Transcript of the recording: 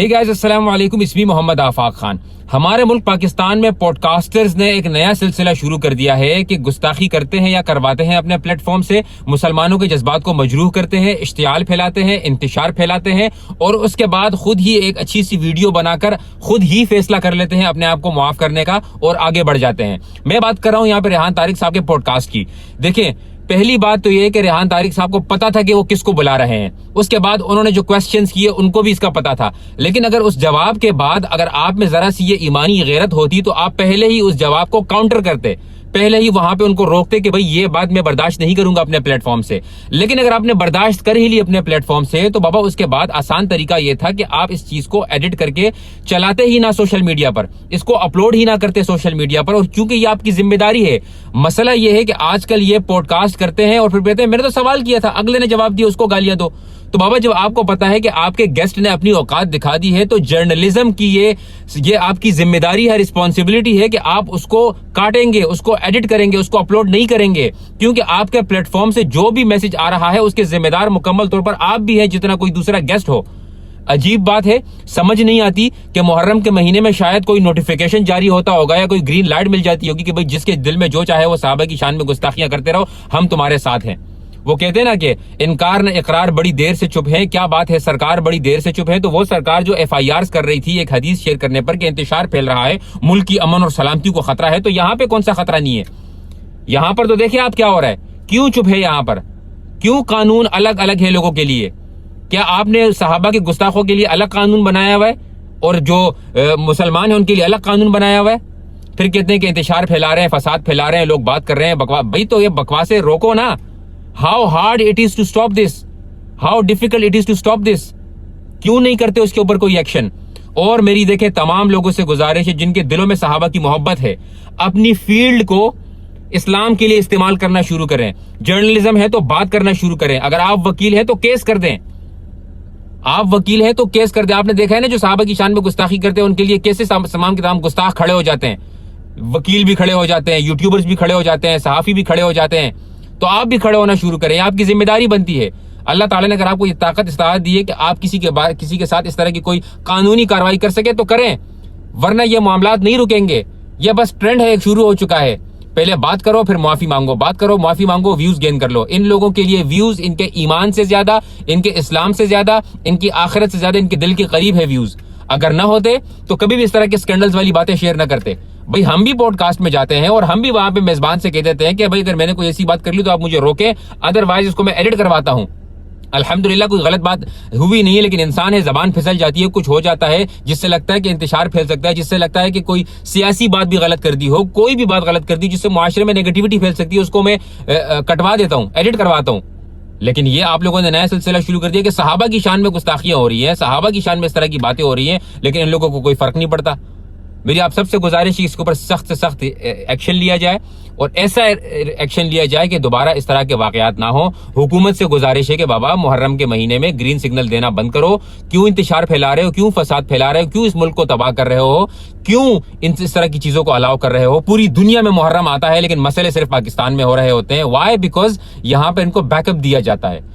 Hey guys, अस्सलाम वालेकुम, इसमी मोहम्मद आफाक खान। हमारे मुल्क पाकिस्तान में पॉडकास्टर्स ने एक नया सिलसिला शुरू कर दिया है कि गुस्ताखी करते हैं या करवाते हैं अपने प्लेटफॉर्म से, मुसलमानों के जज्बात को मजरूह करते हैं, इश्तियाल फैलाते हैं, इंतशार फैलाते हैं और उसके बाद खुद ही एक अच्छी सी वीडियो बनाकर खुद ही फैसला कर लेते हैं अपने आप को मुआफ करने का और आगे बढ़ जाते हैं। मैं बात कर रहा हूँ यहाँ पे रेहान तारिक साहब के पॉडकास्ट की। देखें, पहली बात तो ये है कि रेहान तारिक साहब को पता था कि वो किसको बुला रहे हैं। उसके बाद उन्होंने जो क्वेश्चंस किए उनको भी इसका पता था, लेकिन अगर उस जवाब के बाद अगर आप में जरा सी ये ईमानी गैरत होती तो आप पहले ही उस जवाब को काउंटर करते, पहले ही वहां पे उनको रोकते कि भाई ये बात मैं बर्दाश्त नहीं करूंगा अपने प्लेटफॉर्म से। लेकिन अगर आपने बर्दाश्त कर ही ली अपने प्लेटफॉर्म से तो बाबा उसके बाद आसान तरीका ये था कि आप इस चीज को एडिट करके चलाते ही ना सोशल मीडिया पर, इसको अपलोड ही ना करते सोशल मीडिया पर। और क्योंकि ये आपकी जिम्मेदारी है, मसला ये है कि आजकल ये पॉडकास्ट करते हैं और फिर कहते हैं मैंने तो सवाल किया था, अगले ने जवाब दिया, उसको गालियां दो। तो बाबा जब आपको पता है कि आपके गेस्ट ने अपनी औकात दिखा दी है तो जर्नलिज्म की ये आपकी जिम्मेदारी है, रिस्पॉन्सिबिलिटी है कि आप उसको काटेंगे, उसको एडिट करेंगे, उसको अपलोड नहीं करेंगे, क्योंकि आपके प्लेटफॉर्म से जो भी मैसेज आ रहा है उसके जिम्मेदार मुकम्मल तौर पर आप भी हैं जितना कोई दूसरा गेस्ट हो। अजीब बात है, समझ नहीं आती कि मुहर्रम के महीने में शायद कोई नोटिफिकेशन जारी होता होगा या कोई ग्रीन लाइट मिल जाती होगी कि भाई जिसके दिल में जो चाहे वो साहबा की शान में गुस्ताखियां करते रहो, हम तुम्हारे साथ हैं। वो कहते हैं ना कि इनकार न इकरार बड़ी देर से चुप है। क्या बात है, सरकार बड़ी देर से चुप है। तो वो सरकार जो FIRs कर रही थी एक हदीस शेयर करने पर कि इंतशार फैल रहा है, मुल्क की अमन और सलामती को खतरा है, तो यहाँ पे कौन सा खतरा नहीं है? यहाँ पर तो देखिए आप क्या हो रहा है, क्यों चुप है यहाँ पर, क्यों कानून अलग अलग है लोगों के लिए? क्या आपने सहाबा के गुस्ताखों के लिए अलग कानून बनाया हुआ है और जो मुसलमान है उनके लिए अलग कानून बनाया हुआ है? फिर कहते हैं कि इंतशार फैला रहे हैं, फसाद फैला रहे हैं, लोग बात कर रहे हैं बकवास। भाई तो ये बकवासें रोको ना। How hard it is to stop this, how difficult it is to stop this. क्यों नहीं करते उसके ऊपर कोई एक्शन? और मेरी देखे तमाम लोगों से गुजारिश है जिनके दिलों में सहाबा की मोहब्बत है, अपनी फील्ड को इस्लाम के लिए इस्तेमाल करना शुरू करें। जर्नलिज्म है तो बात करना शुरू करें। अगर आप वकील हैं तो केस कर दें, आप वकील हैं तो केस कर दें। आपने देखा है ना जो सहाबा की शान में गुस्ताखी करते हैं उनके लिए कैसे तमाम के तमाम गुस्ताख खड़े हो जाते हैं, वकील भी खड़े हो जाते हैं, यूट्यूबर्स भी खड़े हो जाते हैं, सहाफी भी खड़े हो जाते हैं। तो आप भी खड़े होना शुरू करें, आपकी जिम्मेदारी बनती है। अल्लाह ताला ने अगर आपको ये ताकत इस्ताअत दी है कि आप किसी के साथ इस तरह की कोई कानूनी कार्रवाई कर सके तो करें, वरना ये मामलात नहीं रुकेंगे। ये बस ट्रेंड है, शुरू हो चुका है। पहले बात करो फिर माफी मांगो, बात करो माफी मांगो, व्यूज गेन कर लो। इन लोगों के लिए व्यूज इनके ईमान से ज्यादा, इनके इस्लाम से ज्यादा, इनकी आखिरत से ज्यादा इनके दिल के करीब है व्यूज। अगर ना होते तो कभी भी इस तरह के स्कैंडल्स वाली बातें शेयर ना करते। भाई हम भी पॉडकास्ट में जाते हैं और हम भी वहां पे मेजबान से कह देते हैं कि भाई अगर मैंने कोई ऐसी बात कर ली तो आप मुझे रोकें, अदरवाइज इसको मैं एडिट करवाता हूं। अल्हम्दुलिल्लाह कोई गलत बात हुई नहीं है, लेकिन इंसान है, जबान फिसल जाती है, कुछ हो जाता है जिससे लगता है कि इंतशार फैल सकता है, जिससे लगता है कि कोई सियासी बात भी गलत कर दी हो, कोई भी बात गलत कर दी जिससे मुआशरे में नेगेटिविटी फैल सकती है, उसको मैं कटवा देता हूं, एडिट करवाता हूं। लेकिन ये आप लोगों ने नया सिलसिला शुरू कर दिया कि सहाबा की शान में गुस्ताखियां हो रही हैं, सहाबा की शान में इस तरह की बातें हो रही हैं, लेकिन इन लोगों को कोई फर्क नहीं पड़ता। मेरी आप सबसे गुजारिश है इसके ऊपर सख्त से सख्त एक्शन लिया जाए और ऐसा एक्शन लिया जाए कि दोबारा इस तरह के वाकयात ना हो। हुकूमत से गुजारिश है कि बाबा मुहर्रम के महीने में ग्रीन सिग्नल देना बंद करो। क्यों इंतशार फैला रहे हो, क्यों फसाद फैला रहे हो, क्यों इस मुल्क को तबाह कर रहे हो, क्यों इस तरह की चीजों को अलाउ कर रहे हो? पूरी दुनिया में मुहर्रम आता है लेकिन मसले सिर्फ पाकिस्तान में हो रहे होते हैं। वाई? बिकॉज यहाँ पे इनको बैकअप दिया जाता है।